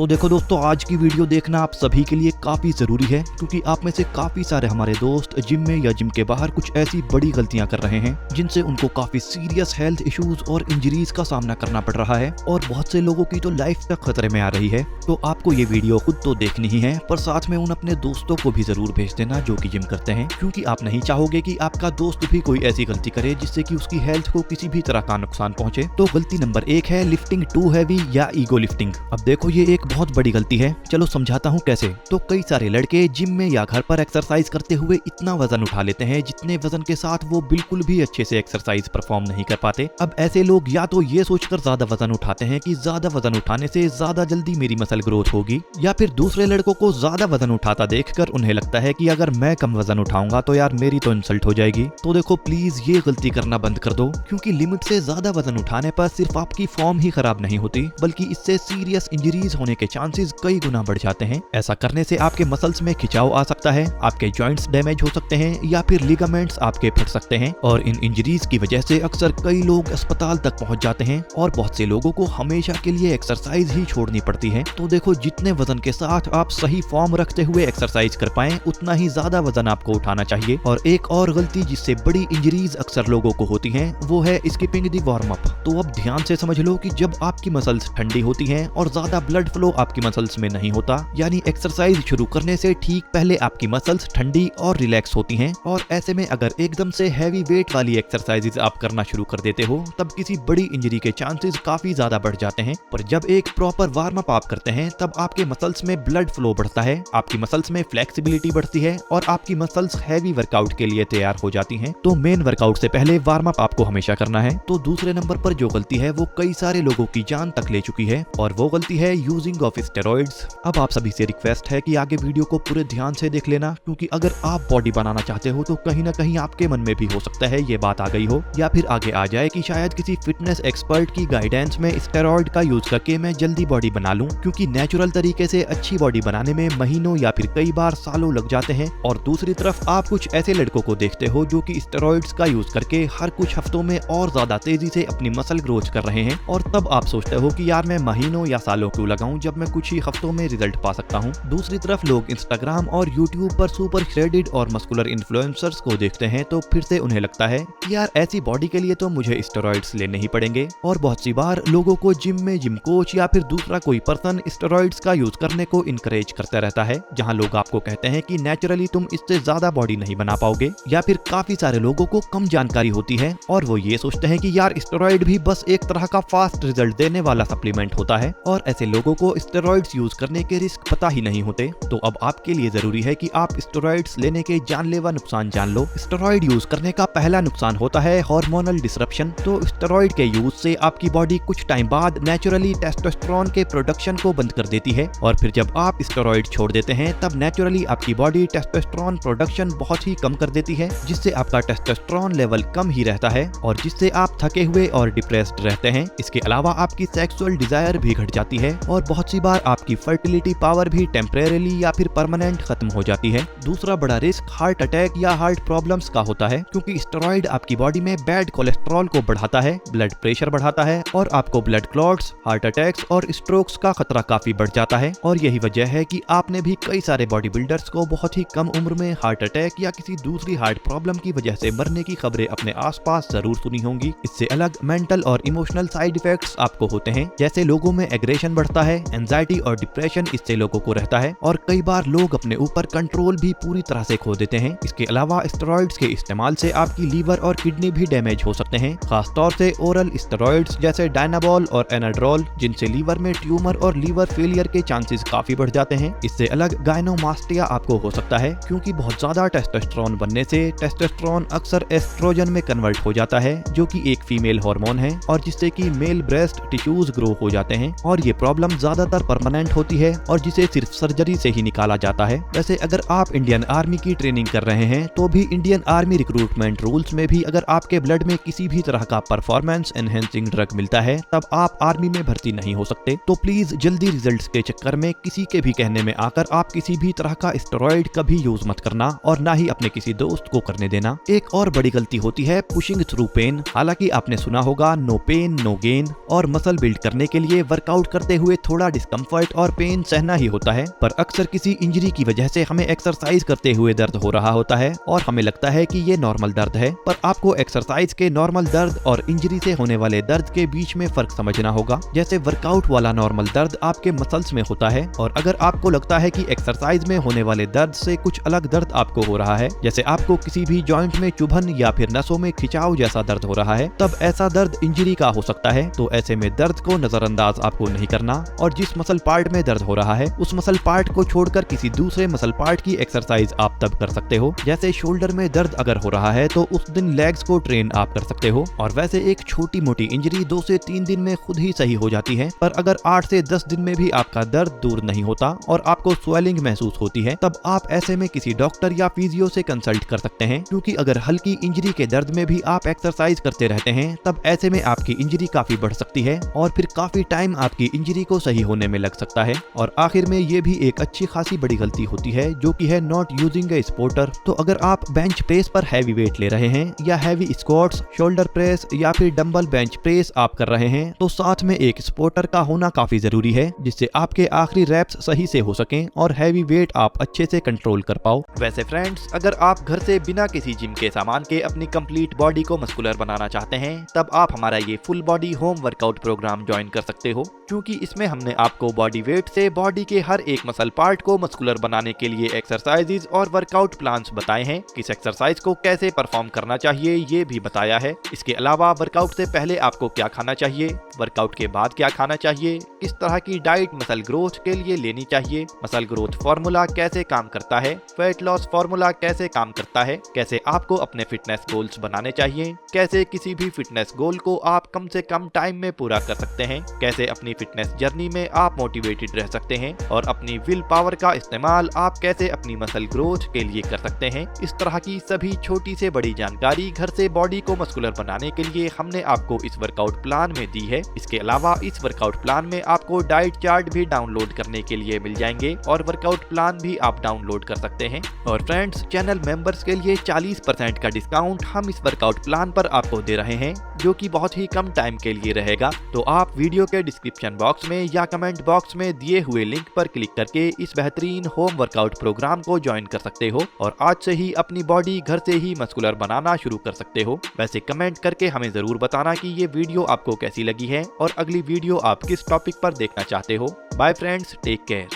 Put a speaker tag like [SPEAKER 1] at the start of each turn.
[SPEAKER 1] तो देखो दोस्तों, आज की वीडियो देखना आप सभी के लिए काफी जरूरी है, क्योंकि आप में से काफी सारे हमारे दोस्त जिम में या जिम के बाहर कुछ ऐसी बड़ी गलतियां कर रहे हैं जिनसे उनको काफी सीरियस हेल्थ इश्यूज और इंजरीज का सामना करना पड़ रहा है और बहुत से लोगों की तो लाइफ तक खतरे में आ रही है। तो आपको ये वीडियो खुद तो देखनी ही है, पर साथ में उन अपने दोस्तों को भी जरूर भेज देना जो कि जिम करते हैं, क्योंकि आप नहीं चाहोगे कि आपका दोस्त भी कोई ऐसी गलती करे जिससे कि उसकी हेल्थ को किसी भी तरह का नुकसान पहुंचे। तो गलती नंबर 1 है लिफ्टिंग टू हैवी या ईगो लिफ्टिंग। अब देखो, ये एक बहुत बड़ी गलती है। चलो समझाता हूँ कैसे। तो कई सारे लड़के जिम में या घर पर एक्सरसाइज करते हुए इतना वजन उठा लेते हैं जितने वजन के साथ वो बिल्कुल भी अच्छे से एक्सरसाइज परफॉर्म नहीं कर पाते। अब ऐसे लोग या तो ये सोचकर ज्यादा वजन उठाते हैं कि ज्यादा वजन उठाने से ज्यादा जल्दी मेरी मसल ग्रोथ होगी, या फिर दूसरे लड़कों को ज्यादा वजन उठाता देखकर उन्हें लगता है कि अगर मैं कम वजन उठाऊंगा तो यार मेरी तो इंसल्ट हो जाएगी। तो देखो प्लीज ये गलती करना बंद कर दो, क्योंकि लिमिट से ज्यादा वजन उठाने पर सिर्फ आपकी फॉर्म ही खराब नहीं होती, बल्कि इससे सीरियस इंजरीज होने के चांसेस कई गुना बढ़ जाते हैं। ऐसा करने से आपके मसल्स में खिंचाव आ सकता है, आपके जॉइंट्स डैमेज हो सकते हैं या फिर लिगामेंट्स आपके फट सकते हैं, और इन इंजरीज की वजह से अक्सर कई लोग अस्पताल तक पहुंच जाते हैं और बहुत से लोगों को हमेशा के लिए एक्सरसाइज ही छोड़नी पड़ती है। तो देखो, जितने वजन के साथ आप सही फॉर्म रखते हुए एक्सरसाइज कर पाएं, उतना ही ज्यादा वजन आपको उठाना चाहिए। और एक और गलती जिससे बड़ी इंजरीज अक्सर लोगों को होती हैं, वो है स्किपिंग द वार्म अप। तो अब ध्यान से समझ लो कि जब आपकी मसल्स ठंडी होती हैं और ज्यादा ब्लड फ्लो आपकी मसल्स में नहीं होता, यानी एक्सरसाइज शुरू करने से ठीक पहले आपकी मसल्स ठंडी और रिलैक्स होती हैं, और ऐसे में अगर एकदम से हैवी वेट वाली एक्सरसाइजेज आप करना शुरू कर देते हो, तब किसी बड़ी इंजरी के चांसेस काफी ज्यादा बढ़ जाते हैं। पर जब एक प्रॉपर वार्म अप आप करते हैं, तब आपके मसल्स में ब्लड फ्लो बढ़ता है, आपकी मसल्स में फ्लेक्सिबिलिटी बढ़ती है और आपकी मसल्स हैवी वर्कआउट के लिए तैयार हो जाती हैं। तो मेन वर्कआउट से पहले वार्म अप आपको हमेशा करना है। तो दूसरे नंबर पर जो गलती है वो कई सारे लोगों की जान तक ले चुकी है, और वो गलती है यूजिंग ऑफ स्टेरॉइड्स। अब आप सभी से रिक्वेस्ट है कि आगे वीडियो को पूरे ध्यान से देख लेना, क्योंकि अगर आप बॉडी बनाना चाहते हो तो कहीं ना कहीं आपके मन में भी हो सकता है ये बात आ गई हो, या फिर आगे आ जाए कि शायद किसी फिटनेस एक्सपर्ट की गाइडेंस में स्टेरॉइड का यूज करके मैं जल्दी बॉडी बना लूं, क्योंकि नेचुरल तरीके से अच्छी बॉडी बनाने में महीनों या फिर कई बार सालों लग जाते हैं। और दूसरी तरफ आप कुछ ऐसे लड़कों को देखते हो जो कि स्टेरॉइड्स का यूज करके हर कुछ हफ्तों में और ज्यादा तेजी से अपनी मसल ग्रोथ कर रहे हैं, और तब आप सोचते हो कि यार मैं महीनों या सालों क्यों लगाऊं जब मैं कुछ ही हफ्तों में रिजल्ट पा सकता हूं। दूसरी तरफ लोग इंस्टाग्राम और यूट्यूब पर सुपर श्रेडेड और मस्कुलर इन्फ्लुएंसर्स को देखते हैं, तो फिर से उन्हें लगता है कि यार ऐसी बॉडी के लिए तो मुझे स्टेरॉइड्स लेने ही पड़ेंगे। और बहुत सी बार लोगों को जिम में जिम कोच या फिर दूसरा कोई पर्सन स्टेरॉइड्स का यूज करने को इनकरेज करता रहता है, जहां लोग आपको कहते हैं कि नेचुरली तुम इससे ज्यादा बॉडी नहीं बना पाओगे। या फिर काफी सारे लोगों को कम जानकारी होती है और वो ये सोचते हैं कि यार स्टेरॉइड भी बस एक तरह का फास्ट रिजल्ट देने वाला सप्लीमेंट होता है, और ऐसे लोगों को स्टेरॉइड्स यूज करने के रिस्क पता ही नहीं होते। तो अब आपके लिए जरूरी है कि आप स्टेरॉइड्स लेने के जानलेवा नुकसान जान लो। स्टेरॉइड यूज करने का पहला नुकसान होता है हार्मोनल डिसरप्शन। तो स्टेरॉइड के यूज से आपकी बॉडी कुछ टाइम बाद नेचुरली टेस्टोस्टेरोन के प्रोडक्शन को बंद कर देती है, और फिर जब आप स्टेरॉइड छोड़ देते हैं तब नेचुरली आपकी बॉडी टेस्टोस्टेरोन प्रोडक्शन बहुत ही कम कर देती है, जिससे आपका टेस्टोस्टेरोन लेवल कम ही रहता है और जिससे आप थके हुए और डिप्रेस्ड रहते हैं। इसके अलावा आपकी सेक्सुअल डिजायर भी घट जाती है और बहुत सी बार आपकी फर्टिलिटी पावर भी टेम्परेरीली या फिर परमानेंट खत्म हो जाती है। दूसरा बड़ा रिस्क हार्ट अटैक या हार्ट प्रॉब्लम्स का होता है, क्योंकि स्टेरॉइड आपकी बॉडी में बैड कोलेस्ट्रॉल को बढ़ाता है, ब्लड प्रेशर बढ़ाता है और आपको ब्लड क्लॉट्स, हार्ट अटैक्स और स्ट्रोक्स का खतरा काफी बढ़ जाता है। और यही वजह है कि आपने भी कई सारे बॉडी बिल्डर्स को बहुत ही कम उम्र में हार्ट अटैक या किसी दूसरी हार्ट प्रॉब्लम की वजह से मरने की खबरें अपने आसपास जरूर सुनी होंगी। इससे अलग मेंटल और इमोशनल साइड इफेक्ट्स आपको होते हैं, जैसे लोगों में एग्रेशन बढ़ता है, एंजाइटी और डिप्रेशन इससे लोगों को रहता है, और कई बार लोग अपने ऊपर कंट्रोल भी पूरी तरह से खो देते हैं। इसके अलावा स्टेरॉइड्स के इस्तेमाल से आपकी लीवर और किडनी भी डैमेज हो सकते हैं, खासतौर से ओरल स्टेरॉइड्स जैसे डायनाबॉल और एनाड्रोल, जिनसे लीवर में ट्यूमर और लीवर फेलियर के चांसेस काफी बढ़ जाते हैं। इससे अलग गायनोमास्टिया आपको हो सकता है, क्योंकि बहुत ज्यादा टेस्टोस्टेरोन बनने से टेस्टोस्टेरोन अक्सर एस्ट्रोजन में कन्वर्ट हो जाता है, जो कि एक फीमेल हार्मोन है, और जिससे कि मेल ब्रेस्ट टिश्यूज ग्रो हो जाते हैं, और ये प्रॉब्लम ज्यादातर परमानेंट होती है और जिसे सिर्फ सर्जरी से ही निकाला जाता है। वैसे अगर आप इंडियन आर्मी की ट्रेनिंग कर रहे हैं, तो भी इंडियन आर्मी रिक्रूटमेंट रूल्स में भी अगर आपके ब्लड में किसी भी तरह का परफॉर्मेंस एनहेंसिंग ड्रग मिलता है, तब आप आर्मी में भर्ती नहीं हो सकते। तो प्लीज जल्दी रिजल्ट्स के चक्कर में किसी के भी कहने में आकर आप किसी भी तरह का स्टेरॉइड कभी यूज मत करना, और ना ही अपने किसी दोस्त को करने देना। एक और बड़ी गलती होती है पुशिंग थ्रू पेन। हालांकि आपने सुना होगा नो पेन नो गेन, और मसल बिल्ड करने के लिए वर्कआउट करते हुए थोड़ा डिस्कम्फर्ट और पेन सहना ही होता है, पर अक्सर किसी इंजरी की वजह से हमें एक्सरसाइज करते हुए दर्द हो रहा होता है और हमें लगता है कि ये नॉर्मल दर्द है। पर आपको एक्सरसाइज के नॉर्मल दर्द और इंजरी से होने वाले दर्द के बीच में फर्क समझना होगा। जैसे वर्कआउट वाला नॉर्मल दर्द आपके मसल्स में होता है, और अगर आपको लगता है कि एक्सरसाइज में होने वाले दर्द से कुछ अलग दर्द आपको हो रहा है, जैसे आपको किसी भी जॉइंट में चुभन या फिर नसों में खिंचाव जैसा दर्द हो रहा है, तब ऐसा दर्द इंजरी का हो सकता है। तो ऐसे में दर्द को नजरअंदाज आपको नहीं करना और जिस मसल पार्ट में दर्द हो रहा है उस मसल पार्ट को छोड़कर किसी दूसरे मसल पार्ट की एक्सरसाइज आप तब कर सकते हो। जैसे शोल्डर में दर्द अगर हो रहा है तो उस दिन लेग्स को ट्रेन आप कर सकते हो। और वैसे एक छोटी मोटी इंजरी 2 से 3 दिन में खुद ही सही हो जाती है, पर अगर 8 से 10 दिन में भी आपका दर्द दूर नहीं होता और आपको स्वेलिंग महसूस होती है, तब आप ऐसे में किसी डॉक्टर या फिजियो से कंसल्ट कर सकते हैं। क्योंकि अगर हल्की इंजरी के दर्द में भी आप एक्सरसाइज करते रहते हैं, तब ऐसे में आपकी इंजरी काफी बढ़ सकती है और फिर काफी टाइम आपकी इंजरी को सही होने में लग सकता है। और आखिर में ये भी एक अच्छी खासी बड़ी गलती होती है, जो कि है नॉट यूजिंग ए स्पोर्टर। तो अगर आप बेंच प्रेस पर हैवी वेट ले रहे हैं या हैवी स्क्वाट्स, शोल्डर प्रेस या फिर डंबल बेंच प्रेस आप कर रहे हैं, तो साथ में एक स्पोर्टर का होना काफी जरूरी है, जिससे आपके आखिरी रैप्स सही से हो सकें और हैवी वेट आप अच्छे से कंट्रोल कर पाओ। वैसे फ्रेंड्स, अगर आप घर से बिना किसी जिम के सामान के अपनी कंप्लीट बॉडी को मस्कुलर बनाना चाहते हैं, तब आप हमारा ये full body home workout program join कर सकते हो। क्योंकि इसमें हमने आपको बॉडी वेट से बॉडी के हर एक मसल पार्ट को मस्कुलर बनाने के लिए एक्सरसाइजेज और वर्कआउट प्लान्स बताए हैं। किस एक्सरसाइज को कैसे परफॉर्म करना चाहिए ये भी बताया है। इसके अलावा वर्कआउट से पहले आपको क्या खाना चाहिए, वर्कआउट के बाद क्या खाना चाहिए, किस तरह की डाइट मसल ग्रोथ के लिए लेनी चाहिए, मसल ग्रोथ फार्मूला कैसे काम करता है, वेट लॉस फार्मूला कैसे काम करता है, कैसे आपको अपने फिटनेस गोल्स बनाने चाहिए, कैसे किसी भी फिटनेस गोल को आप कम से कम टाइम में पूरा कर सकते हैं, कैसे अपनी फिटनेस जर्नी में आप मोटिवेटेड रह सकते हैं और अपनी विल पावर का इस्तेमाल आप कैसे अपनी मसल ग्रोथ के लिए कर सकते हैं। इस तरह की सभी छोटी से बड़ी जानकारी घर से बॉडी को मस्कुलर बनाने के लिए हमने आपको इस वर्कआउट प्लान में दी है। इसके अलावा इस वर्कआउट प्लान में आपको डाइट चार्ट भी डाउनलोड करने के लिए मिल जाएंगे और वर्कआउट प्लान भी आप डाउनलोड कर सकते हैं। और फ्रेंड्स, चैनल मेंबर्स के लिए 40% का डिस्काउंट हम इस वर्कआउट प्लान पर आपको दे रहे हैं, जो कि बहुत ही कम टाइम के लिए रहेगा। तो आप वीडियो के डिस्क्रिप्शन बॉक्स में या कमेंट बॉक्स में दिए हुए लिंक पर क्लिक करके इस बेहतरीन होम वर्कआउट प्रोग्राम को ज्वाइन कर सकते हो और आज से ही अपनी बॉडी घर से ही मस्कुलर बनाना शुरू कर सकते हो। वैसे कमेंट करके हमें जरूर बताना कि ये वीडियो आपको कैसी लगी है और अगली वीडियो आप किस टॉपिक पर देखना चाहते हो। Bye friends, take care.